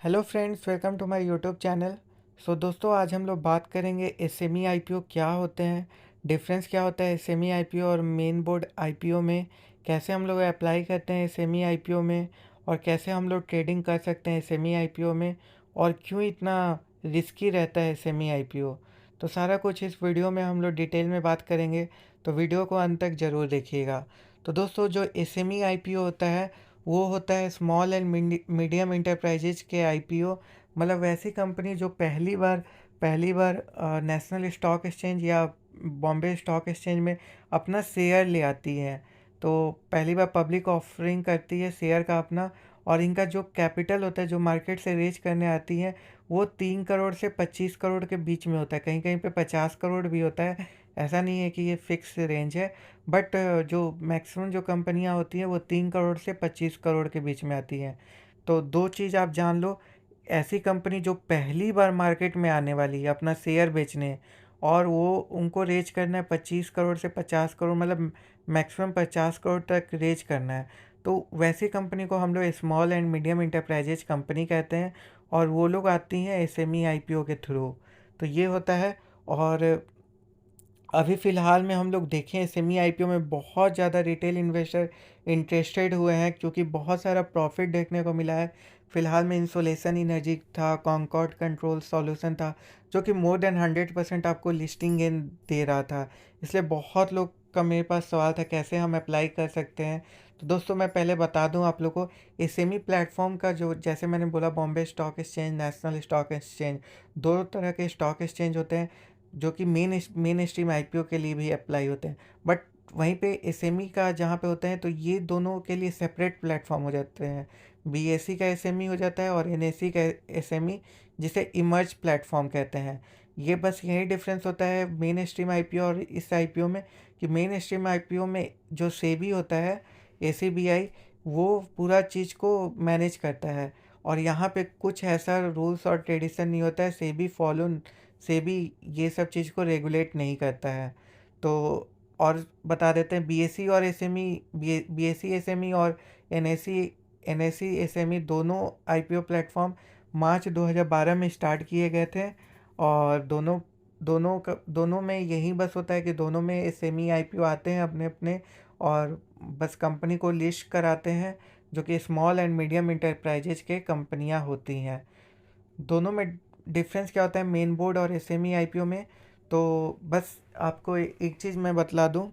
Hello friends, welcome to my YouTube channel. दोस्तों, आज हम लोग बात करेंगे एसएमई आईपीओ क्या होते हैं, डिफरेंस क्या होता है एसएमई आईपीओ और मेन बोर्ड आईपीओ में, कैसे हम लोग अप्लाई करते हैं एसएमई आईपीओ में और कैसे हम लोग ट्रेडिंग कर सकते हैं एसएमई आईपीओ में और क्यों इतना रिस्की रहता है एसएमई आईपीओ। तो सारा कुछ इस वीडियो में हम लोग डिटेल में बात करेंगे, तो वीडियो को अंत तक ज़रूर देखिएगा। तो दोस्तों, जो एसएमई आईपीओ होता है वो होता है स्मॉल एंड मीडियम इंटरप्राइजेज के आईपीओ। मतलब वैसी कंपनी जो पहली बार नेशनल स्टॉक एक्सचेंज या बॉम्बे स्टॉक एक्सचेंज में अपना शेयर ले आती है। तो पहली बार पब्लिक ऑफरिंग करती है शेयर का अपना, और इनका जो कैपिटल होता है जो मार्केट से रेज करने आती है वो 3 करोड़ से 25 करोड़ के बीच में होता है, कहीं कहीं पे 50 करोड़ भी होता है। ऐसा नहीं है कि ये फिक्स रेंज है, बट जो मैक्सिमम जो कंपनियां होती हैं वो 3 करोड़ से 25 करोड़ के बीच में आती हैं। तो दो चीज़ आप जान लो, ऐसी कंपनी जो पहली बार मार्केट में आने वाली है अपना शेयर बेचने, और वो उनको रेज करना है 25 करोड़ से 50 करोड़, मतलब मैक्सिमम 50 करोड़ तक रेज करना है। तो वैसी कंपनी को हम लोग small and medium enterprises company कहते हैं, और वो लोग आती हैं एसएमई आईपीओ के थ्रू। तो ये होता है। और अभी फ़िलहाल में हम लोग देखें सेमी आईपीओ में बहुत ज़्यादा रिटेल इन्वेस्टर इंटरेस्टेड हुए हैं, क्योंकि बहुत सारा प्रॉफिट देखने को मिला है। फ़िलहाल में इंसोलेशन एनर्जी था, कॉन्कॉर्ड कंट्रोल सॉल्यूशन था, जो कि मोर देन 100% आपको लिस्टिंग गेन दे रहा था। इसलिए बहुत लोग का मेरे पास सवाल था कैसे हम अप्लाई कर सकते हैं। तो दोस्तों, मैं पहले बता दूं आप लोग को, एसएमई प्लेटफॉर्म का जो, जैसे मैंने बोला, Bombay stock exchange, national stock exchange, दो तरह के स्टॉक एक्सचेंज होते हैं जो कि मेन स्ट्रीम आईपीओ के लिए भी अप्लाई होते हैं। बट वहीं पे एसएमई का जहाँ पे होते हैं तो ये दोनों के लिए सेपरेट प्लेटफॉर्म हो जाते हैं। बीएसई का एसएमई हो जाता है और एनएसई का एसएमई, जिसे इमर्ज प्लेटफॉर्म कहते हैं। ये बस यही डिफरेंस होता है मेन स्ट्रीम आईपीओ और इस आईपीओ में, कि मेन स्ट्रीम आईपीओ में जो सेबी होता है, एसीबीआई, वो पूरा चीज़ को मैनेज करता है। और यहाँ पे कुछ ऐसा रूल्स और ट्रेडिशन नहीं होता है, सेबी ये सब चीज़ को रेगुलेट नहीं करता है। तो और बता देते हैं, बीएसई और एसएमई, बीएसई एसएमई और एनएसई एनएसई एसएमई दोनों आईपीओ प्लेटफॉर्म मार्च 2012 में स्टार्ट किए गए थे। और दोनों में यही बस होता है कि दोनों में एसएमई आईपीओ आते हैं अपने अपने, और बस कंपनी को लिस्ट कराते हैं, जो कि स्मॉल एंड मीडियम इंटरप्राइजेज के कंपनियां होती हैं। दोनों में डिफरेंस क्या होता है मेन बोर्ड और एसएमई आईपीओ में। तो बस आपको एक चीज़ मैं बतला दूं,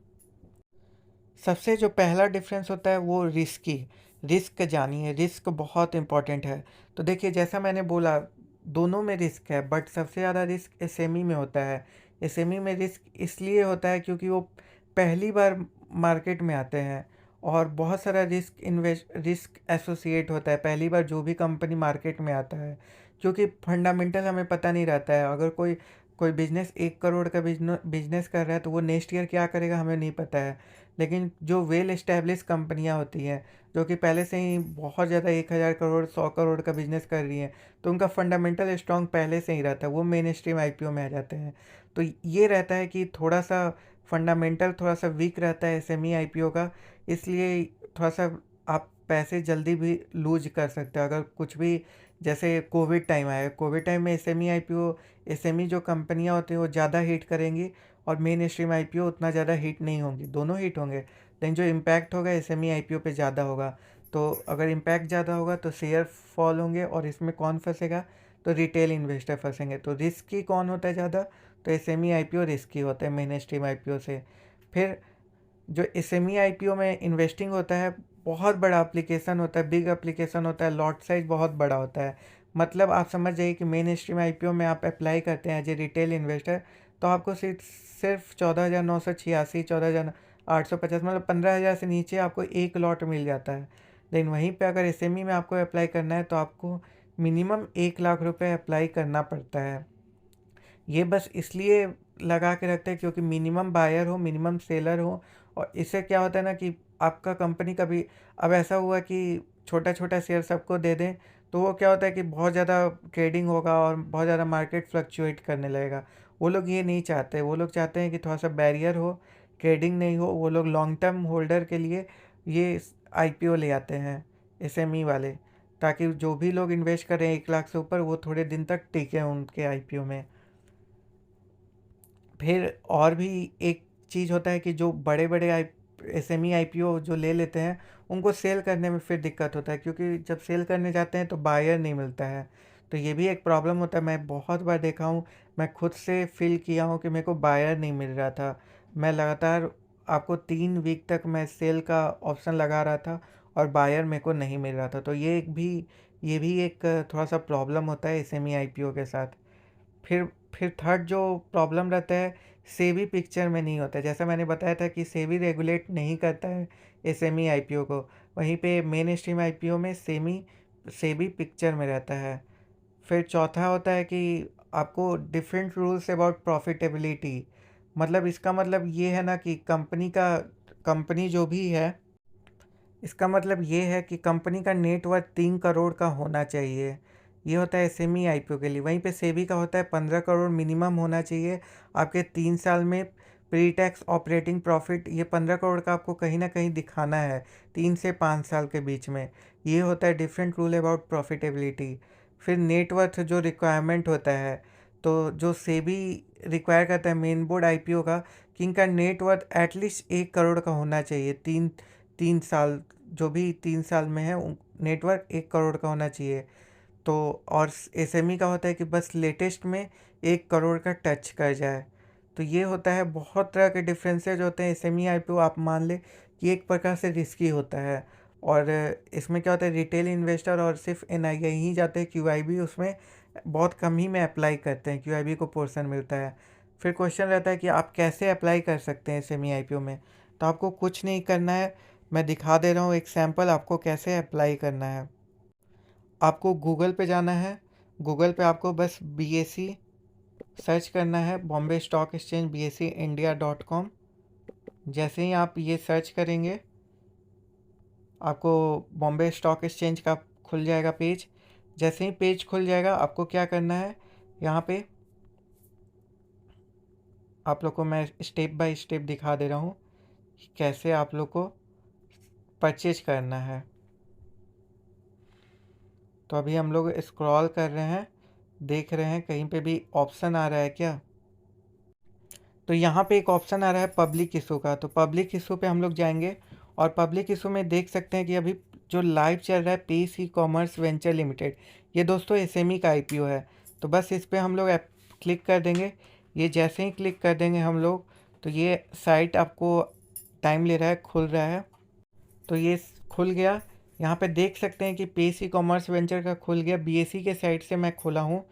सबसे जो पहला डिफरेंस होता है वो रिस्क जानिए। रिस्क बहुत इंपॉर्टेंट है। तो देखिए, जैसा मैंने बोला, दोनों में रिस्क है, बट सबसे ज़्यादा रिस्क एसएमई में होता है। एसएमई में रिस्क इसलिए होता है क्योंकि वो पहली बार मार्केट में आते हैं, और बहुत सारा रिस्क एसोसिएट होता है पहली बार जो भी कंपनी मार्केट में आता है, क्योंकि फंडामेंटल हमें पता नहीं रहता है। अगर कोई कोई बिजनेस 1 करोड़ का बिजनेस कर रहा है तो वो नेक्स्ट ईयर क्या करेगा हमें नहीं पता है। लेकिन जो वेल एस्टेब्लिश कंपनियां होती हैं, जो कि पहले से ही बहुत ज़्यादा 1,000 करोड़ 100 करोड़ का बिजनेस कर रही हैं, तो उनका फंडामेंटल स्ट्रॉन्ग पहले से ही रहता है, वो मेन स्ट्रीम आईपीओ में आ जाते हैं। तो ये रहता है कि थोड़ा सा फंडामेंटल थोड़ा सा वीक रहता है एसएमई आईपीओ का, इसलिए थोड़ा सा आप पैसे जल्दी भी लूज कर सकते हो। अगर कुछ भी, जैसे कोविड टाइम आया, कोविड टाइम में एसएमई आईपीओ, एसएमई जो कंपनियां होती हैं वो ज़्यादा हिट करेंगी, और मेन स्ट्रीम आईपीओ उतना ज़्यादा हिट नहीं होंगी। दोनों हिट होंगे, लेकिन जो इम्पैक्ट होगा एसएमई आईपीओ पे ज़्यादा होगा। तो अगर इम्पैक्ट ज़्यादा होगा तो शेयर फॉल होंगे, और इसमें कौन फंसेगा, तो रिटेल इन्वेस्टर फंसेंगे। तो रिस्की कौन होता है ज़्यादा, तो एसएमई आईपीओ रिस्की होता है मेन स्ट्रीम आईपीओ से। फिर जो एसएमई आईपीओ में इन्वेस्टिंग होता है, बहुत बड़ा एप्लीकेशन होता है, बिग एप्लीकेशन होता है, लॉट साइज बहुत बड़ा होता है। मतलब आप समझ जाइए कि मेन स्ट्रीम आईपीओ में आप अप्लाई करते हैं एज ए रिटेल इन्वेस्टर, तो आपको सिर्फ सिर्फ 14,986, 14,850, मतलब 15,000 से नीचे आपको एक लॉट मिल जाता है। लेकिन वहीं पे अगर एसएमई में आपको अप्लाई करना है तो आपको मिनिमम 1 लाख रुपए अप्लाई करना पड़ता है। ये बस इसलिए लगा के रखते हैं क्योंकि मिनिमम बायर हो, मिनिमम सेलर हो। और इससे क्या होता है ना कि आपका कंपनी का भी, अब ऐसा हुआ कि छोटा छोटा शेयर सबको दे दें, तो वो क्या होता है कि बहुत ज़्यादा ट्रेडिंग होगा और बहुत ज़्यादा मार्केट फ्लक्चुएट करने लगेगा। वो लोग ये नहीं चाहते, वो लोग चाहते हैं कि थोड़ा सा बैरियर हो, ट्रेडिंग नहीं हो। वो लोग लॉन्ग टर्म होल्डर के लिए ये आईपीओ ले आते हैं एसएमई वाले, ताकि जो भी लोग इन्वेस्ट करें 1 लाख से ऊपर वो थोड़े दिन तक टिके उनके आईपीओ में। फिर और भी एक चीज़ होता है कि जो बड़े बड़े एसएमई आईपीओ जो ले लेते हैं उनको सेल करने में फिर दिक्कत होता है, क्योंकि जब सेल करने जाते हैं तो बायर नहीं मिलता है। तो ये भी एक प्रॉब्लम होता है। मैं बहुत बार देखा हूँ, मैं खुद से फील किया हूँ कि मेरे को बायर नहीं मिल रहा था। मैं लगातार आपको 3 वीक तक मैं सेल का ऑप्शन लगा रहा था और बायर मेरे को नहीं मिल रहा था। तो ये भी एक थोड़ा सा प्रॉब्लम होता है एसएमई आईपीओ के साथ। फिर फिर थर्ड जो प्रॉब्लम रहता है, सेबी पिक्चर में नहीं होता है। जैसा मैंने बताया था कि सेबी रेगुलेट नहीं करता है एसएमई आईपीओ को, वहीं पे मेन स्ट्रीम आईपीओ में सेबी पिक्चर में रहता है। फिर चौथा होता है कि आपको डिफरेंट रूल्स अबाउट प्रॉफिटेबिलिटी। मतलब इसका मतलब ये है ना कि कंपनी जो भी है, इसका मतलब ये है कि कंपनी का नेटवर्थ 3 करोड़ का होना चाहिए। ये होता है एसएमई आईपीओ के लिए। वहीं पे सेबी का होता है 15 करोड़ मिनिमम होना चाहिए आपके 3 साल में। प्री टैक्स ऑपरेटिंग प्रॉफिट, ये 15 करोड़ का आपको कहीं ना कहीं दिखाना है 3 से 5 साल के बीच में। ये होता है डिफरेंट रूल अबाउट प्रॉफिटेबिलिटी। फिर नेटवर्थ जो रिक्वायरमेंट होता है, तो जो सेबी रिक्वायर करता है मेन बोर्ड आईपीओ का, कि इनका नेटवर्थ एटलीस्ट 1 करोड़ का होना चाहिए। तीन तीन साल जो भी 3 साल में है नेटवर्क 1 करोड़ का होना चाहिए। तो और एसएमई का होता है कि बस लेटेस्ट में 1 करोड़ का टच कर जाए। तो ये होता है, बहुत तरह के डिफरेंसेज होते हैं। एसएमई आईपीओ आप मान ले कि एक प्रकार से रिस्की होता है। और इसमें क्या होता है, रिटेल इन्वेस्टर और सिर्फ एनआईआई ही जाते हैं, क्यूआईबी उसमें बहुत कम ही में अप्लाई करते हैं, क्यूआईबी को पोर्शन मिलता है। फिर क्वेश्चन रहता है कि आप कैसे अप्लाई कर सकते हैं एसएमई आईपीओ में। तो आपको कुछ नहीं करना है, मैं दिखा दे रहा हूँ एक सैम्पल आपको कैसे अप्लाई करना है। आपको गूगल पे जाना है। गूगल पे आपको बस बीएसई सर्च करना है, बॉम्बे स्टॉक एक्सचेंज BSEindia.com। जैसे ही आप ये सर्च करेंगे आपको बॉम्बे स्टॉक एक्सचेंज का खुल जाएगा पेज। जैसे ही पेज खुल जाएगा आपको क्या करना है, यहाँ पे आप लोग को मैं स्टेप बाय स्टेप दिखा दे रहा हूँ कि कैसे आप लोग को परचेज करना है। तो अभी हम लोग स्क्रॉल कर रहे हैं, देख रहे हैं कहीं पे भी ऑप्शन आ रहा है क्या। तो यहाँ पे एक ऑप्शन आ रहा है पब्लिक इशू का। तो पब्लिक इशू पे हम लोग जाएंगे और पब्लिक इशू में देख सकते हैं कि अभी जो लाइव चल रहा है Pace e commerce venture limited, ये दोस्तों एसएमई का आईपीओ है। तो बस इस पर हम लोग क्लिक कर देंगे। ये जैसे ही क्लिक कर देंगे हम लोग, तो ये साइट आपको टाइम ले रहा है, खुल रहा है। तो ये खुल गया। यहाँ पे देख सकते हैं कि पेस ई कॉमर्स वेंचर का खुल गया, बीएसई के साइट से मैं खोला हूँ।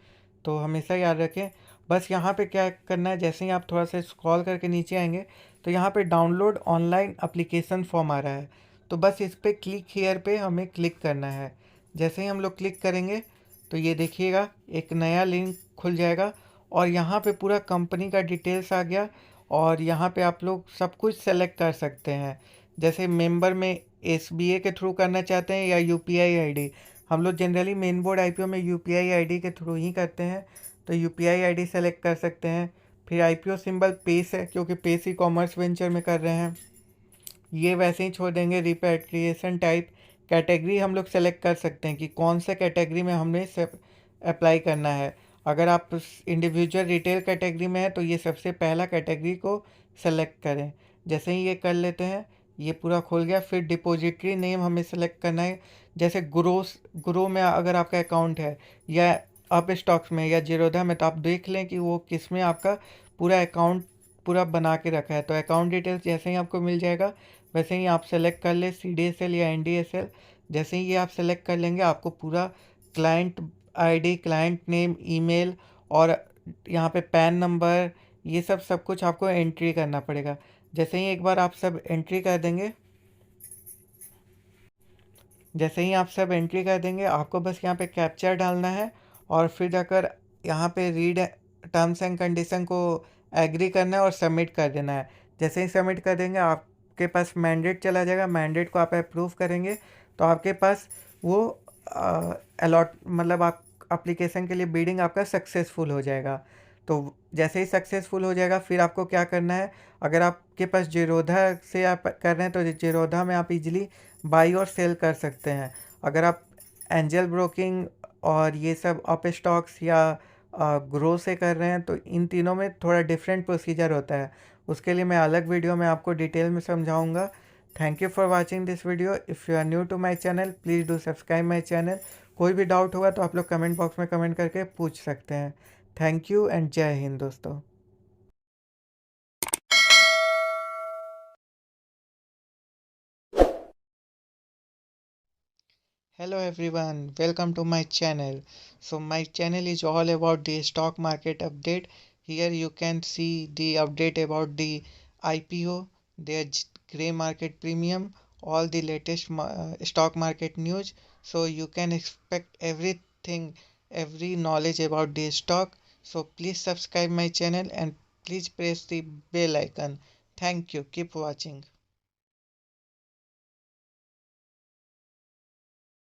तो हमेशा याद रखें। बस यहाँ पे क्या करना है, जैसे ही आप थोड़ा सा स्क्रॉल करके नीचे आएंगे तो यहाँ पे डाउनलोड ऑनलाइन एप्लीकेशन फॉर्म आ रहा है। तो बस इस पर क्लिक हियर पे हमें क्लिक करना है। जैसे ही हम लोग क्लिक करेंगे तो ये देखिएगा एक नया लिंक खुल जाएगा और यहाँ पे पूरा कंपनी का डिटेल्स आ गया। और यहाँ पे आप लोग सब कुछ सेलेक्ट कर सकते हैं। जैसे मेंबर में एसबीए के थ्रू करना चाहते हैं या यूपीआई आईडी। हम लोग जनरली मेन बोर्ड आईपीओ में यूपीआई आईडी के थ्रू ही करते हैं, तो यूपीआई आईडी सेलेक्ट कर सकते हैं। फिर आईपीओ सिंबल पेस है, क्योंकि पेस ई कॉमर्स वेंचर में कर रहे हैं, ये वैसे ही छोड़ देंगे। रिपेट्रिएशन टाइप, कैटेगरी हम लोग सेलेक्ट कर सकते हैं कि कौन सा कैटेगरी में हमने अप्लाई करना है। अगर आप इंडिविजुअल रिटेल कैटेगरी में है तो ये सबसे पहला कैटेगरी को सेलेक्ट करें। जैसे ही ये कर लेते हैं, ये पूरा खुल गया। फिर डिपॉजिटरी नेम हमें सेलेक्ट करना है। जैसे ग्रो में अगर आपका अकाउंट है, या अप स्टॉक्स में या जीरोधा में, तो आप देख लें कि वो किस में आपका पूरा अकाउंट पूरा बना के रखा है। तो अकाउंट डिटेल्स जैसे ही आपको मिल जाएगा वैसे ही आप सेलेक्ट कर ले CDSL या NDSL। जैसे ही ये आप सेलेक्ट कर लेंगे आपको पूरा client ID, client name, email और यहाँ पे पैन नंबर, ये सब कुछ आपको एंट्री करना पड़ेगा। जैसे ही एक बार आप सब एंट्री कर देंगे, जैसे ही आप सब एंट्री कर देंगे आपको बस यहाँ पे कैप्चर डालना है और फिर जाकर यहाँ पे रीड टर्म्स एंड कंडीशन को एग्री करना है और सबमिट कर देना है। जैसे ही सबमिट कर देंगे आपके पास मैंडेट चला जाएगा। मैंडेट को आप अप्रूव करेंगे तो आपके पास वो अलॉट मतलब आप एप्लीकेशन के लिए बिडिंग आपका सक्सेसफुल हो जाएगा। तो जैसे ही सक्सेसफुल हो जाएगा फिर आपको क्या करना है, अगर आपके पास जीरोधा से आप कर रहे हैं तो जीरोधा में आप इजीली बाई और सेल कर सकते हैं। अगर आप एंजल ब्रोकिंग और ये सब अप स्टॉक्स या ग्रो से कर रहे हैं, तो इन तीनों में थोड़ा डिफरेंट प्रोसीजर होता है। उसके लिए मैं अलग वीडियो में आपको डिटेल में समझाऊंगा। Thank you for watching this video. If you are new to my channel, please do subscribe my channel. कोई भी डाउट होगा तो आप लोग कमेंट बॉक्स में कमेंट करके पूछ सकते हैं। थैंक यू एंड जय हिंद दोस्तों। Hello everyone, welcome to my channel. So my channel is all about the stock market update. Here you can see the update about the IPO, their grey market premium, all the latest stock market news. So you can expect everything, every knowledge about the stock. So please subscribe my channel and please press the bell icon. Thank you. Keep watching.